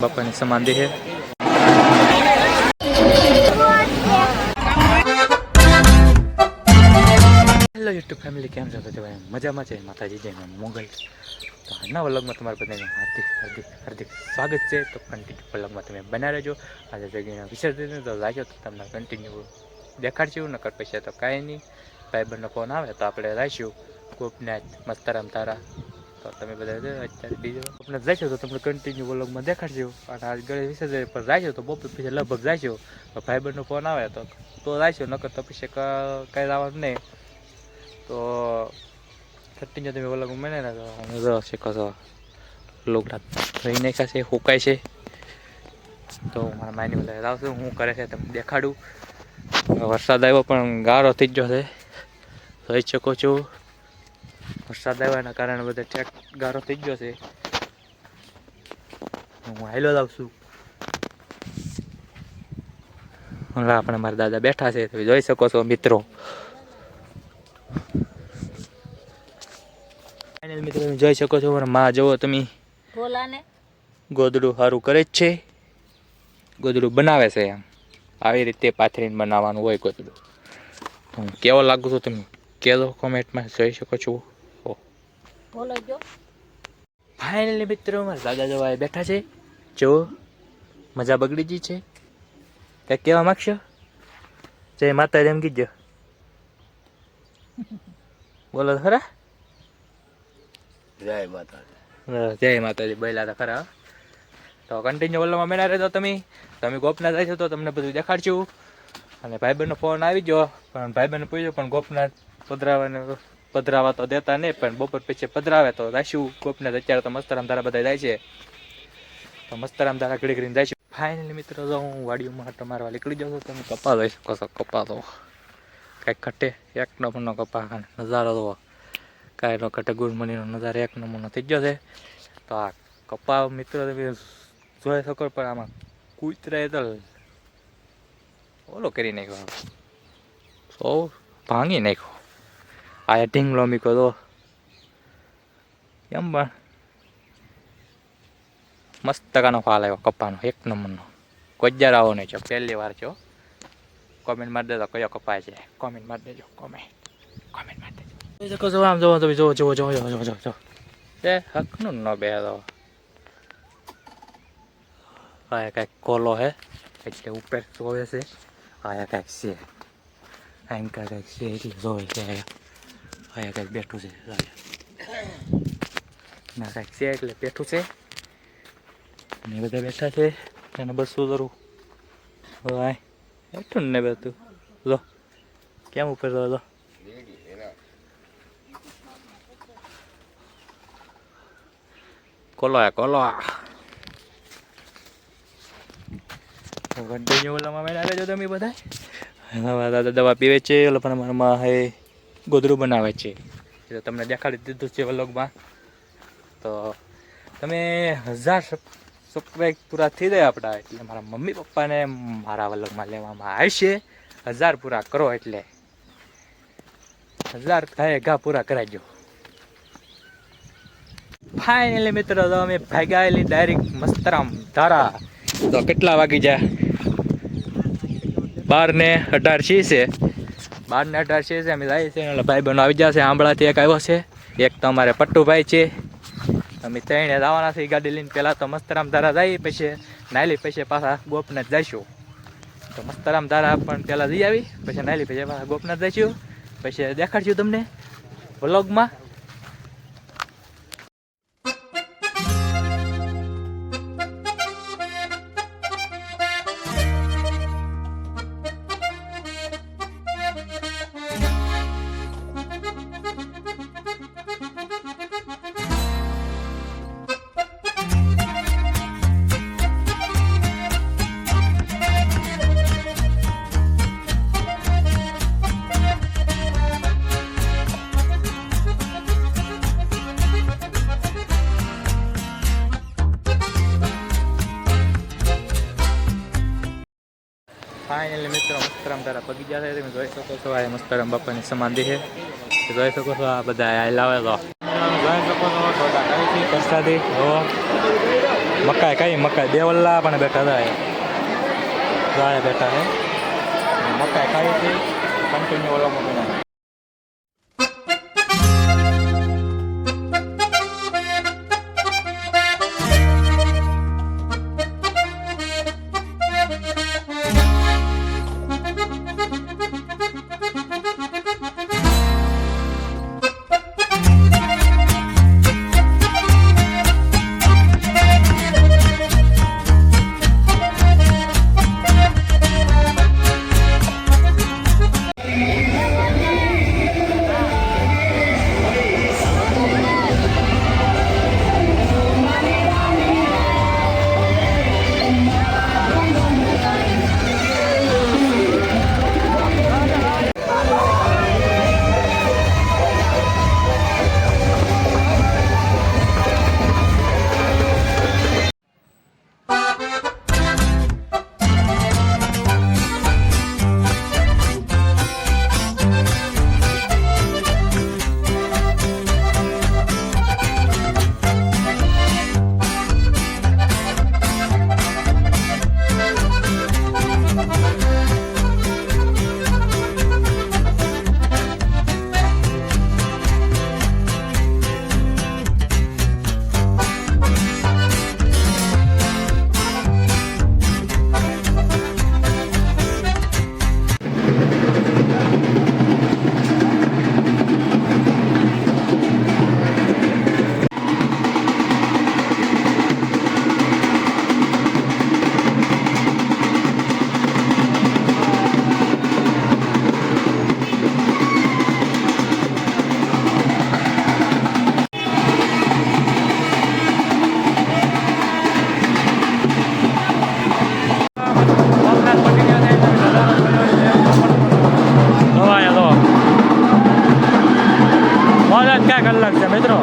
બાપાની સમાધિ છે. હેલો યુટ્યુબ ફેમિલી, કેમ છો? તો ભાઈ મજામાં છે. માતાજી જય મોગલ. તો આજના વ્લોગમાં તમારા બધાને હાર્દિક સ્વાગત છે. તો કન્ટિન્યુ વ્લોગમાં તમે બના રહેજો. આજે જગ્યાના વિસર્જન તો લાગ્યો તો તમને કન્ટિન્યુ દેખાડશું. નકર પૈસા તો કાંઈ નહીં. ભાઈબંધનો ફોન આવે તો આપણે લાવીશું ગોપનાથ મસ્તરામ તારા. તો તમે બધા અત્યારે બીજો આપણે જઈશું તો તમને કન્ટિન્યુ વ્લોગમાં દેખાડજો. અને આજ ગણેશ વિસર્જન પર જઈશું તો બપોર પછી લગભગ જઈશું. તો ભાઈબંધનો ફોન આવે તો જઈશું. નકર તો પછી કાંઈ લાવવાનું નહીં. તો કન્ટિન્યુ તમે વ્લોગમાં મને ને તો શીખો છો. લોગડા રહી નાખ્યા છે, હુકાય છે. તો મારા માયની બધા લાવશું, હું કરે છે તમને દેખાડું. વરસાદ આવ્યો પણ ગારો થઈ ગયો છે, જોઈ શકો છો. વરસાદ આવ્યાના કારણે બધા ઠેક ગારો થઈ ગયો છે. હું હાઈલો લાવું છું. આપણે મારા દાદા બેઠા છે, તમે જોઈ શકો છો મિત્રો. ફાઇનલ મિત્રો તમે જોઈ શકો છો. માં જુઓ તમે, ગોદડું સારું કરે જ છે. ગોદડું બનાવે છે. એમ આવી રીતે પાથરીને બનાવવાનું હોય ગોદડું. હું કેવો લાગુ છું તમે કહેજો કોમેન્ટમાં, જોઈ શકો છો. ફાઇનલી મિત્રો મારા દાદા જવા બેઠા છે. જો મજા બગડી ગઈ છે. કંઈક કહેવા માગશો? જય માતાજી એમ કીધો, બોલો તો ખરા. જય માતાજી. જય માતાજી બોલ્યા હતા ખરા. તો કન્ટિન્યુ બોલવામાં મેળા રહેતો તમે ગોપનાથ આવી છો તો તમને બધું દેખાડશું. અને ભાઈબંધનો ફોન આવી ગયો, પણ ભાઈબંધને પૂછ્યું પણ ગોપનાથ પધરાવા તો દેતા નહીં. પણ બપોર પછી પધરાવે તો જઈશું ગોપનાથ. અત્યારે તો મસ્તરામ ધારા બધા જાય છે, તો મસ્તરામ ધારા ઘડી ઘડીને જઈશું. ફાઇનલી મિત્રો જો હું વાડીઓમાં તમારવા નીકળી જાઉં છું. તમે કપા જોઈ શકો છો. કપા તો કાંઈક ખટે, એક નંબરનો કપા. નજારો તો કાંઈ નો ખટે, ગુડમણીનો નજારો એક નંબરનો થઈ ગયો છે. તો આ કપા મિત્રો તમે જોઈ શકો, પણ આમાં કૂતરાએ તો ઓલો કરી નાખ્યો, સૌ ભાંગી નાખ્યો. આ ઢીંગલો મીકો તો એમ પણ મસ્ત ટકાનો ફાલ આવ્યો કપાનો, એક નંબરનો. કોઈ જ આવો નહીં છો, પહેલી વાર છો. કોમેન્ટ મારી દેજો કયો કપાય છે. કોમેન્ટ મારી દેજો, કોમેન્ટ મારી દેજો. જોઈ શકો છો. આમ જોવો તમે, જો એ હકનું ન બે તો હા કાંઈક કોલો હે એટલે ઉપર જોવે છે. હા કાંઈક છે, આમ કાંઈક છે એટલે જોવે છે. હા કાંઈક બેઠું છે ના, કાંઈક છે એટલે બેઠું છે. ને બધા બેઠા છે. એને બસ શું કરું ભાઈ, બેઠું ને બેઠું જો કેમ ઉપર જો કોલો કન્ટિન્યુ ઓલામાં મેળા રહેજો તમે બધા. દાદા દવા પીવે છે, ઓલા પણ અમારામાં હે ગોદરું બનાવે છે. એટલે તમને દેખાડી દીધું છે વ્લોગમાં. તો તમે 1000 સબસ્ક્રાઈબ પૂરા થઈ જાય આપણા, એટલે મારા મમ્મી પપ્પાને મારા વ્લોગમાં લેવામાં આવશે. 1000 પૂરા કરો એટલે 1000 ઘા પૂરા કરાવજો. ફાઇનલી મિત્રો તો અમે ભાગાયેલી ડાયરેક્ટ મસ્તરામ ધારા. તો કેટલા વાગી જાય? 12:18 છે. 12:18 છે. અમે જાય છે. એટલે ભાઈ બહેનો આવી જશે. આંબળાથી એક આવ્યો છે, એક તો અમારે પટ્ટુભાઈ છે. અમે ત્રણે જવાના છે ગાડી લઈને. પહેલાં તો મસ્તરામ ધારા જઈએ, પછી નાયલી, પછી પાછા ગોપનાથ જઈશું. તો મસ્તરામ ધારા પણ પહેલાં જઈ આવી, પછી નાયલી, પછી પાછા ગોપનાથ જઈશું. પછી દેખાડશું તમને વ્લોગમાં. ફાઇનલી મિત્રો મસ્તરામ ધારા પગી ગયા છે. તમે જોઈ શકો છો. આ મસ્તરામ બાપાની સમાધિ છે, જોઈ શકો છો. આ બધા લાવે તો જોઈ શકો છો. પ્રસાદી મકાઈ કઈ મકાઈ દેવલ્લા પણ બેઠા હતા ગાળે બેઠા છે મકાઈ ખાઈ હતી કન્ટિન્યુ ઓલામાં બનાવે કલાક છે મિત્રો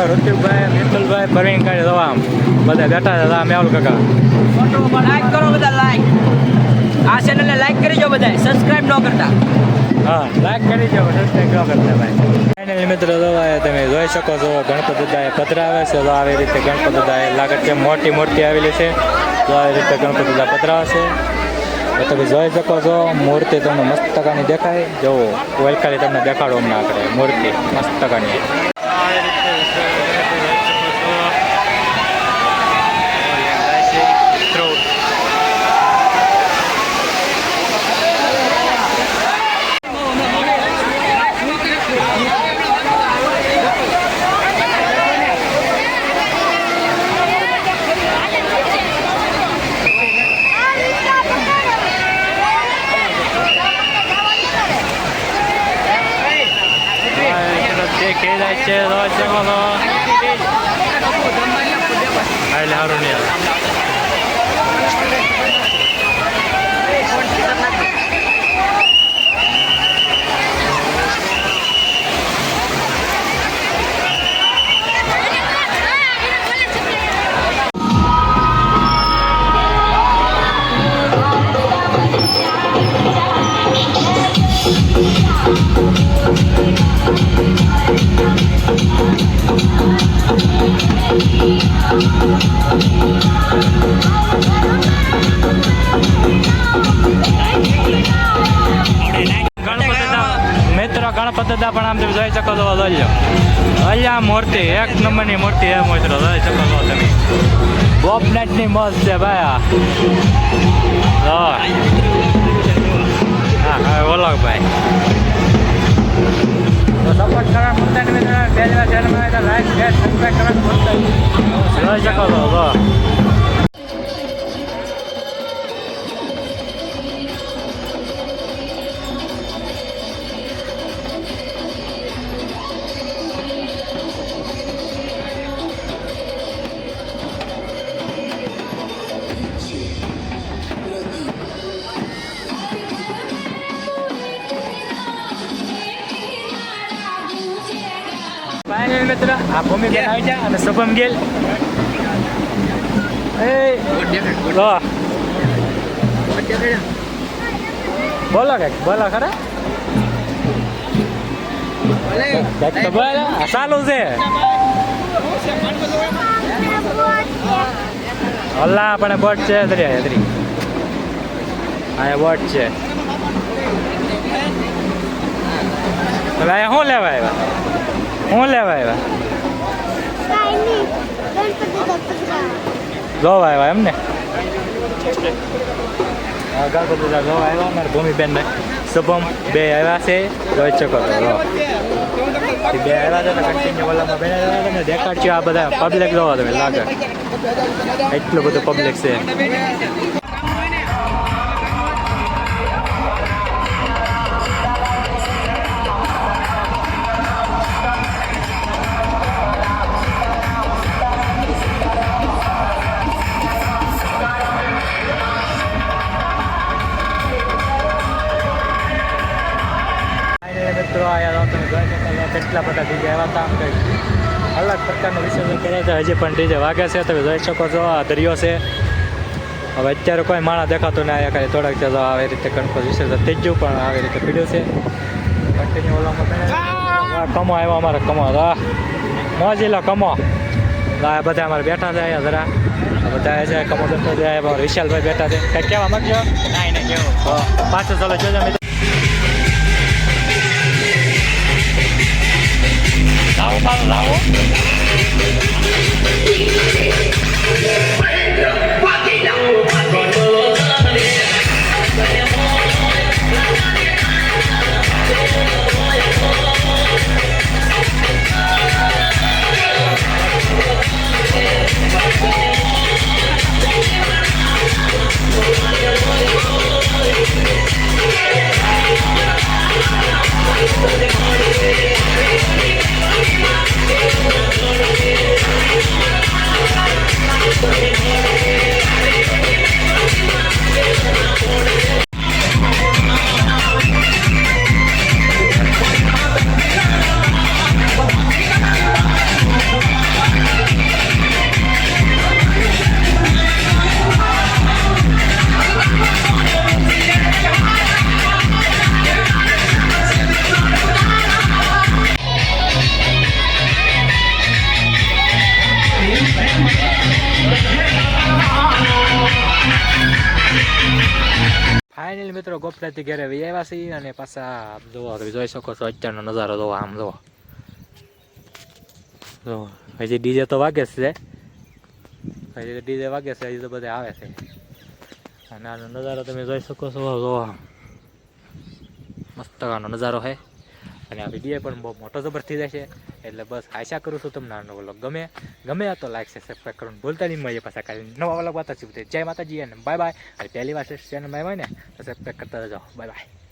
ઋતિકભાઈ મિત્તલભાઈ પ્રવીણભાઈ દવા બધા બેઠા હતા મેહુલ કાકા લાઈક કરો બધા લાઈક આ ચેનલને લાઈક કરી જો બધા સબસ્ક્રાઇબ ન કરતા હા લાઈક કરી જો સબસ્ક્રાઇબ ન કરતા ભાઈ ફાઇનલી મિત્રો દવા તમે જોઈ શકો છો ગણપતિ દાદાએ પધરાવે છે તો આવી રીતે ગણપતિ દાદાએ લાગે છે મોટી મૂર્તિ આવેલી છે તો આવી રીતે ગણપતિ દાદા પધરાવે છે તમે જોઈ શકો છો મૂર્તિ તમને મસ્તકાની દેખાય જુઓ વેલકાલી તમને દેખાડો હમણાં આપણે મૂર્તિ મસ્તકાની છે રોજ શકો છો એટલે સારું નહીં મિત્રો ગણપતિ દાદા પણ આમ તમે જોઈ શકો છો અહીંયા મૂર્તિ એક નંબરની મૂર્તિ એ મિત્રો જોઈ શકો છો તમે ગોપનાથની મોજ છે ભાઈ હા ઓલકભાઈ તો સપોર્ટ કરવા ભૂલતા નહીં મિત્રો પહેલી ચેનલમાં લાઈક શેર સબસ્ક્રાઈબ કરવાનું ભૂલતા નહીં જોઈ શકો છો મિત્ર આ ભૂમિબેન આવી જાય અને શુભમ ગેલ એ લો બોલો કંઈક બોલો ખરા કંઈક તો બોલો આ ચાલુ છે અલ્લા પણ બોટ છે દરિયા આ બોટ છે હવે અહીંયા શું લેવા આવ્યા શું લેવા આવ્યા જોવા આવ્યા એમ ને ગણપતિ જોવા આવ્યા મારા ભૂમિબેન શુભમ બે આવ્યા છે જોઈ શકો છો બે આવ્યા હતા કન્ટિન્યુ ઓલામાં બે આવ્યા તમે દેખાડજો આ બધા પબ્લિક જોવા તમે લાગે એટલું બધું પબ્લિક છે મિત્રો આયા તમે જોઈ શકો કેટલા બધા ડીજે આવ્યા હતા આમ કંઈક અલગ પ્રકારનું વિસર્જન કર્યા હતા હજી પણ ડીજે વાગે છે તમે જોઈ શકો છો આ દરિયો છે હવે અત્યારે કોઈ માણસ દેખાતો ને આવ્યા ખાલી થોડાક જતો આવી રીતે ગણપતિ વિસર્જન થઈ ગયું પણ આવી રીતે પીડ્યું છે કન્ટિન્યુ ઓલામાં કમો આવ્યો અમારે કમો મોજીલો કમો આ બધા અમારે બેઠા છે અહીંયા જરા બધા છે કમો બેઠો છે વિશાલભાઈ બેઠા છે કંઈક કહેવા માંગજો નહીં કેવું પાછું ચાલો જોજો મિત્રો લાવો ફાઇનલી મિત્રો ગોપરાથી ઘરે વી આવ્યા છીએ અને પાછા જોવો જોઈ શકો છો અત્યારનો નજારો જોવો આમ જોવો જો હજી ડીજે તો વાગે છે હજી ડીજે વાગે છે હજી તો બધા આવે છે અને આનો નજારો તમે જોઈ શકો છો જોવો મસ્ત આનો નજારો છે અને આ વિડીયો પણ બહુ મોટો જબર થઈ જાય છે એટલે બસ આશા કરું છું તમને આનો વ્લોગ ગમે તો લાઈક છે સબસ્ક્રાઈબ કરવાનું ભૂલતા નહીં મળીએ પાછા કાલે નવા વ્લોગ વાતા જય માતાજી અને બાય બાય અને પહેલી વાર ચેનલમાં આવ્યા હોય ને તો સબસ્ક્રાઈબ કરતા રહેજો બાય બાય.